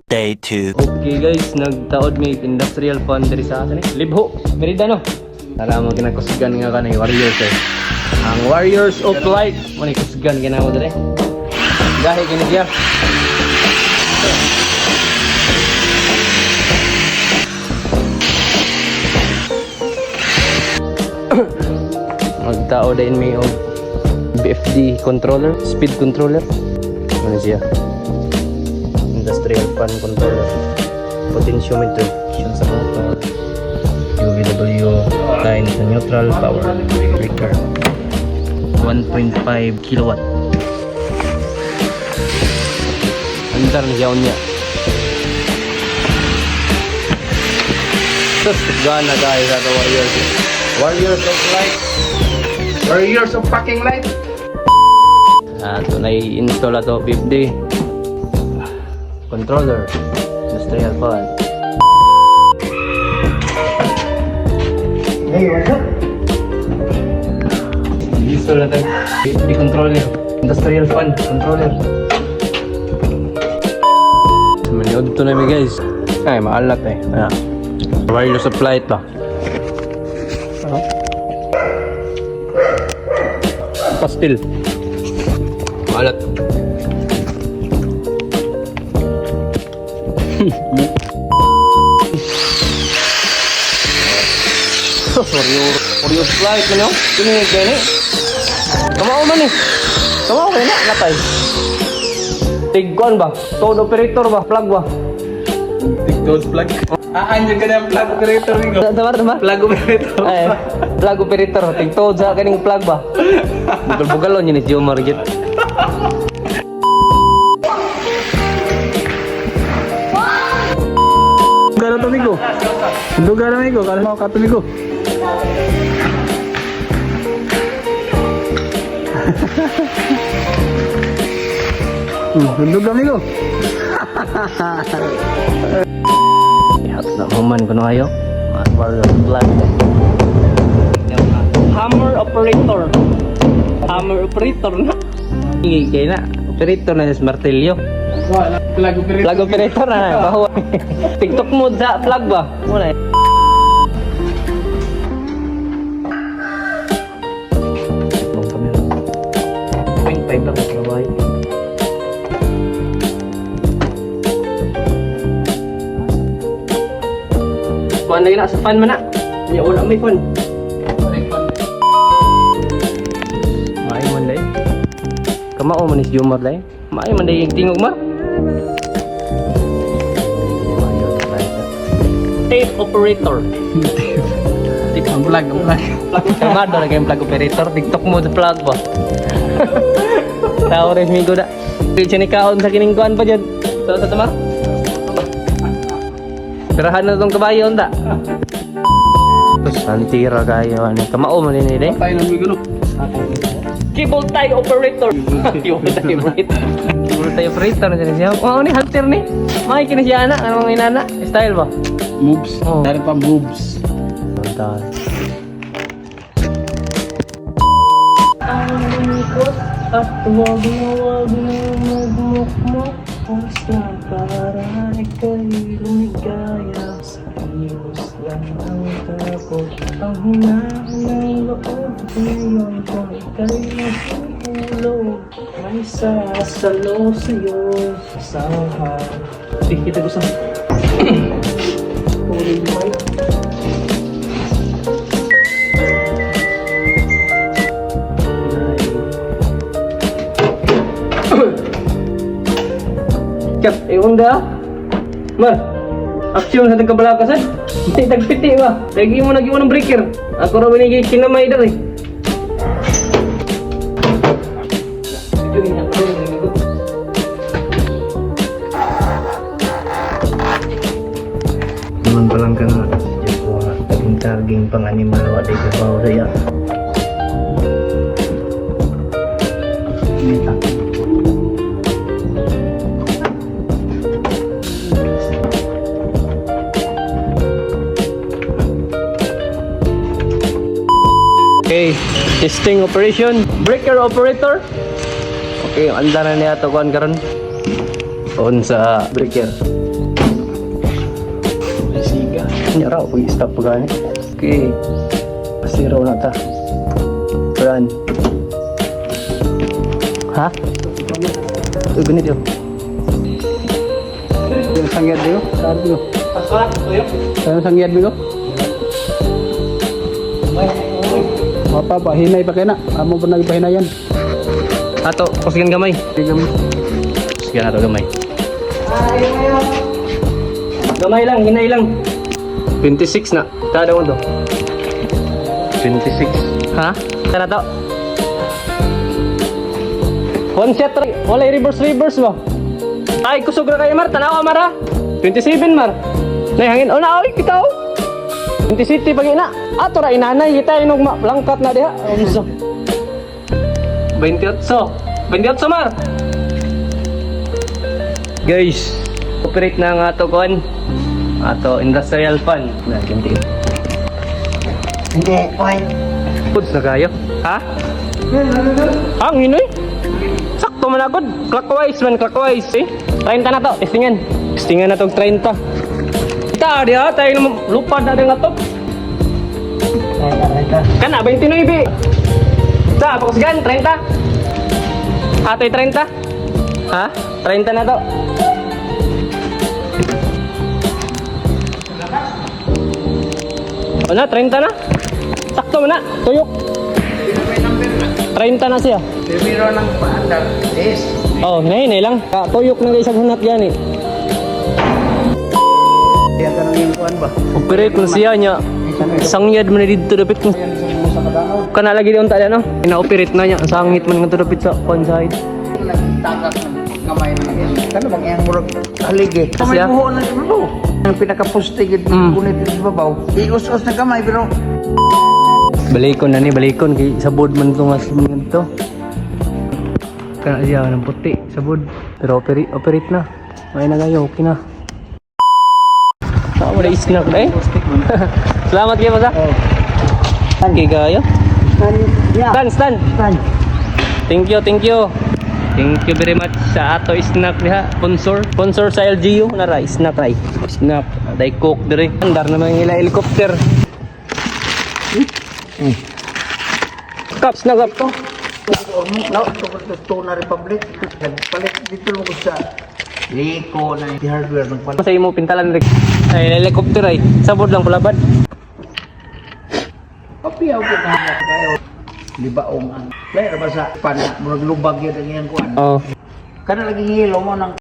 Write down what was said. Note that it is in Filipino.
Day 2. Okay guys, nagtaod may industrial fan diri sa atin Libho, Merida no. Tara mo kinakusgan nga kanay Warriors eh. Ang Warriors of Light, mo ni kusgan gina mo dire. Gahi kini siya. Magtao din may og BFD controller, speed controller. Ano siya? Industrial fan controller, potentiometer, yun sa motor, UVW, line sa neutral, power breaker, 1.5 kilowatt. Andar na siya niya. Sus, gana guys sa Warriors. Warriors of Light. Warriors of fucking light. Ito na i-install ato 50 controller, industrial fan. Hey, what's up? Install natin 50 controller, industrial fan controller. Maniod to namin guys. Ay, maalat eh. Ayan. Wireless of light ba? Pastil. Maalat. Warriors flight man yun. Kini gani. Kamao man eh. Kamao kaya na. Natay. Tigkuan ba? Toad operator ba? Plug ba? TikTok's plug. Anjir ka na yung plug operator nih. Tama? Plug operator. Ay, plug operator. Tigtoad sa kaning plug ba? Bugal-bugalon yun ni Jomar git. Gana tumigo. Hindi gana tumigo. Kala mo ka tumigo. Hindi gana tumigo. Ihat na human ko na kayo. Warrior plug. Hammer operator. Hammer operator na. Hindi kayo na. Operator na sa martilyo. Plug operator. Plug operator na. Baho. TikTok mode sa plug ba? Muna eh. Point 5 lang sa bahay. Kuhan na yun na sa fan man na. Hindi, wala may fan. Maayo man day. Kamao man is Jomar day. Maayo man day yung tingog ma. Tape operator. Ang plug, ang plug. Kamado na kayong plug operator. TikTok mo sa plug ba? Tao rin migo na. Siya ni kaon sa kiningkuan pa dyan. Sa tamar. Pirahan na itong kabayo onda. Tapos antira kayo. Kamao man din eh. Tayo ng migo. Cable tie operator. Cable tie operator. Cable tie operator na siya. Oh, ni halter ni. May kinasiya na. Anong inana? Style ba? Moves. Oh. Dari pa moves. Mantap. At wag na magmukmuk. Basta para ika'y lumigaya. Sa iyos lang ang tapos. Ang hinahon ng loob ngayon kung ika'y masihulog. May sasalo sa'yo sa sahan. Kita ko sa Holy light. Kap, onda. Mar. Aksyon sa tagkabalakasan. Hindi tagpiti ba? Lagi mo ng breaker. Ako raw binigay kinamay dali. Ito niya ko ng naman palang ka na. Diyan ko taging pang-animal wa di ko pa saya. Okay, testing operation, breaker operator. Okay, anda na niya to kuan karon. On sa breaker. Nya raw, pag-stop pa gani. Okay. Pasiraw na ta. Run. Ha? Ito ganito. Yung sangyad mo? Saan mo? Saan sangyad mo? Mapa, hinay pa kaya na. Amo pa nagpahinayan. Ato, kusigan gamay. Kusigan ato gamay. Gamay lang, hinay lang. 26 na. Tada mo to. 26. Ha? Sana to. One shot try. Wala reverse ba? Ay, kusog na kayo Mar. Tanawa Mar ha. 27 Mar. Nay hangin. Oh na, oy, kita oh. 27 pag ina. Ato ra inanay kita inog langkat na diha. Unsa? 28. 28 Mar. Guys, operate na ang ato kon. Ato industrial fan. Na hindi. Hindi, fine. Foods na kayo. Ha? Ang hinoy. Sakto man agad. Clockwise man, clockwise. Eh? 30 na to. Testingan. Testingan na to 30. Kita dia tayo lupad na din ato. Kana 29. Sa pakusgan 30. Atoy 30. Ha? 30 na to. Ano, 30 na? Sakto mo na, tuyok. 30 na siya. Bibiro ng paandar. Yes. Oh, hinay lang. Tuyok na isang hunat yan eh. Kaya ka nang yung kuhan ba? Operate mo siya niya. Sangyad mo na dito dapit mo. Sa kadanaw. Kana lagi di unta no? Ina-operate na niya. Sangit man nga dapit sa one side. Nagtagak ng kamay na yan. Kano bang yung murag haligi? Kamay Siya? buho na yung buho. Ang pinakapustigid kunit yung babaw. Ius-us na kamay pero Balikon na ni, balikon. Kay sabod man ito mas mga ito. Kana siya ng puti, sabod. Pero operate na. May nagayo, okay na. Saan mo na isnak na eh? Salamat kayo pa sa? Okay kayo? Stand! Thank you. Thank you very much sa ato snack diha. Sponsor sa LGU na ra snack ray. Snack day cook dire. Andar na mga ila helicopter. Kap snack up to. no, to na Republic. Nagpalit dito mo ko sa Liko na yung hardware ng palit. Sa imo pintalan rig. Ay helicopter ay. Sabod lang kulabad. Papiyaw ko na kayo. Libaong ang. Lain ba sa pana, murag lubag yun ang iyang kuhan. Oh. Kana lagi hilo mo ng